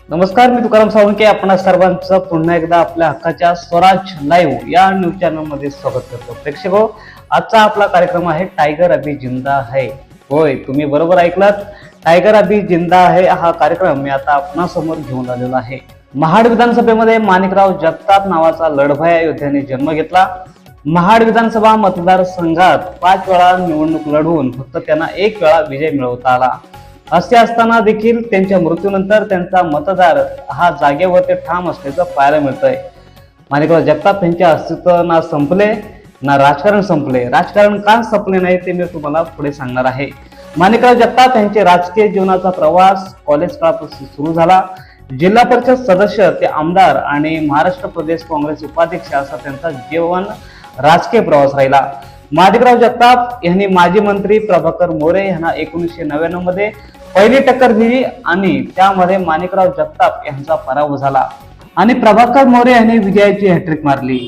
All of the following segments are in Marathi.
नमस्कार, मी तुकाराम सावंके. आपण सर्वांचं पुन्हा एकदा आपल्या हक्काच्या स्वराज लाईव्ह या न्यूज चॅनल मध्ये स्वागत करतो. प्रेक्षको, आजचा आपला कार्यक्रम आहे टायगर अभी जिंदा है. होय, तुम्ही बरोबर ऐकलात. टायगर अभी जिंदा है हा कार्यक्रम मी आता आपणासमोर घेऊन आलेला आहे. महाड विधानसभेमध्ये माणिकराव जगताप नावाचा लढवया योद्ध्याने जन्म घेतला. महाड विधानसभा मतदारसंघात 5 वेळा निवडणूक लढवून फक्त त्यांना 1 वेळा विजय मिळवता आला. असे असताना देखील त्यांच्या मृत्यूनंतर त्यांचा मतदार हा जागेवरती ठाम असल्याचं पाहायला मिळतंय. माणिकराव जगताप यांचे अस्तित्व ना संपले ना राजकारण संपले. राजकारण का संपले नाही ते मी तुम्हाला पुढे सांगणार आहे. माणिकराव जगताप यांचे राजकीय जीवनाचा प्रवास कॉलेज काळापासून सुरू झाला. जिल्हा परिषद सदस्य ते आमदार आणि महाराष्ट्र प्रदेश काँग्रेस उपाध्यक्ष असा त्यांचा जीवन राजकीय प्रवास राहिला. माणिकराव जगताप यांनी माजी मंत्री प्रभाकर मोरे यांना 1999 मध्ये पहिली टक्कर दिली आणि त्यामध्ये माणिकराव जगताप यांचा पराभव झाला आणि प्रभाकर मोरे यांनी विजयाची हॅट्रिक मारली.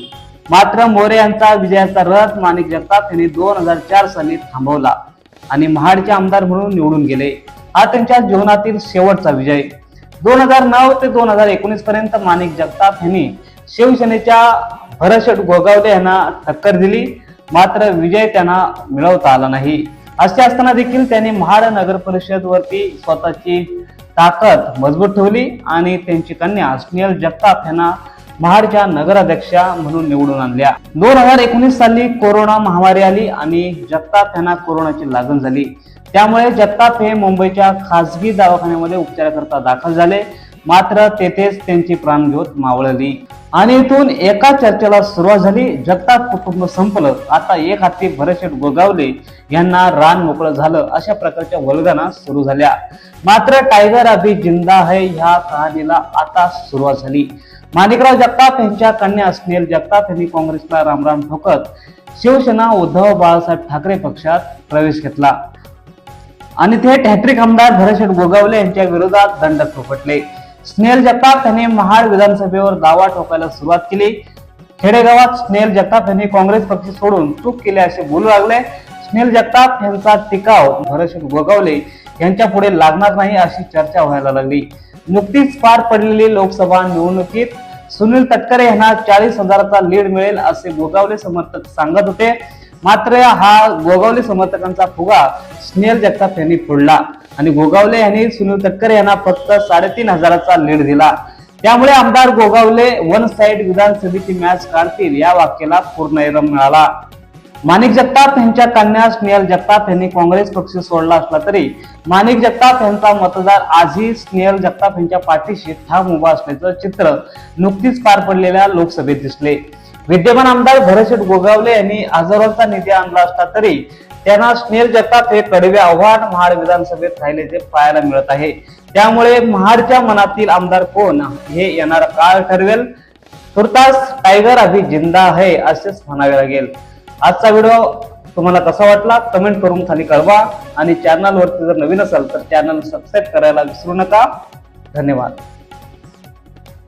मात्र मोरे यांचा विजयाचा रथ माणिक जगताप यांनी 2004 साली थांबवला आणि महाडचे आमदार म्हणून निवडून गेले. हा त्यांच्या जीवनातील शेवटचा विजय. 2009 ते 2019 पर्यंत माणिक जगताप यांनी शिवसेनेच्या भरतशेठ गोगावले यांना टक्कर दिली. मात्र विजय त्यांना मिळवता आला नाही. असे असताना देखील त्यांनी महाड नगर परिषद वरती स्वतःची ताकद मजबूत ठेवली आणि त्यांची कन्या स्नेहल जगताप यांना महाडच्या नगराध्यक्षा म्हणून निवडून आणल्या. 2019 साली कोरोना महामारी आली आणि जगताप यांना कोरोनाची लागण झाली. त्यामुळे जगताप हे मुंबईच्या खासगी दवाखान्यामध्ये उपचाराकरता दाखल झाले. मात्र तेथेच त्यांची प्राणज्योत मावळली आणि इथून एका चर्चेला सुरुवात झाली. जगताप कुटुंब संपलं, आता एक हाती भरतशेठ गोगावले यांना रान मोकळं झालं, अशा प्रकारच्या वल्गना सुरू झाल्या. मात्र टायगर अभी जिंदा है ह्या कहाणीला आता सुरुवात झाली. माणिकराव जगताप यांच्या कन्या स्नेहल जगताप यांनी काँग्रेसला रामराम ठोकत शिवसेना उद्धव बाळासाहेब ठाकरे पक्षात प्रवेश घेतला आणि थेट हॅट्रिक आमदार भरतशेठ गोगावले यांच्या विरोधात दंड थोपटले. स्नेहल जगताप यांनी महाड विधानसभेवर दावा ठोकायला सुरुवात केली. खेडेगावात स्नेहल जगताप यांनी काँग्रेस पक्ष सोडून चूक केली असे बोलू लागले. स्नेहल जगताप यांचा टिकाव भरतशेठ गोगावले यांच्या पुढे लागणार नाही अशी चर्चा व्हायला लागली. नुकतीच पार पडलेली लोकसभा निवडणुकीत सुनील तटकरे यांना 40,000चा लीड मिळेल असे गोगावले समर्थक सांगत होते. मात्र हा गोगावले समर्थकांचा फुगा स्नेहल जगताप यांनी फोडला आणि गोगावले यांनी सुनील तटकरे यांना फक्त 3,500चा लीड दिला. त्यामुळे आमदार गोगावले वन साइड विधानसभेची मॅच काढतील या वाक्याला पूर्णविराम मिळाला. माणिक जगताप यांच्या कन्या स्नेहल जगताप यांनी काँग्रेस पक्ष सोडला असला तरी माणिक जगताप यांचा मतदार आजही स्नेहल जगताप यांच्या पाठीशी ठाम उभा असल्याचं चित्र नुकतीच पार पडलेल्या लोकसभेत दिसले. विद्यमान आमदार भरतशेठ गोगावले यांनी हजारोंचा निधी आणला असला तरी त्यांना स्नेहल जगताप हे कडवे आव्हान महाड विधानसभेत राहिल्याचे पाहायला मिळत आहे. त्यामुळे महाडच्या मनातील आमदार कोण हे येणारा काळ ठरवेल. तुर्तास टायगर अभी जिंदा है असेच म्हणावे लागेल. आजचा व्हिडिओ तुम्हाला कसा वाटला कमेंट करून खाली कळवा आणि चॅनल वरती जर नवीन असाल तर चॅनल सबस्क्राईब करायला विसरू नका. धन्यवाद.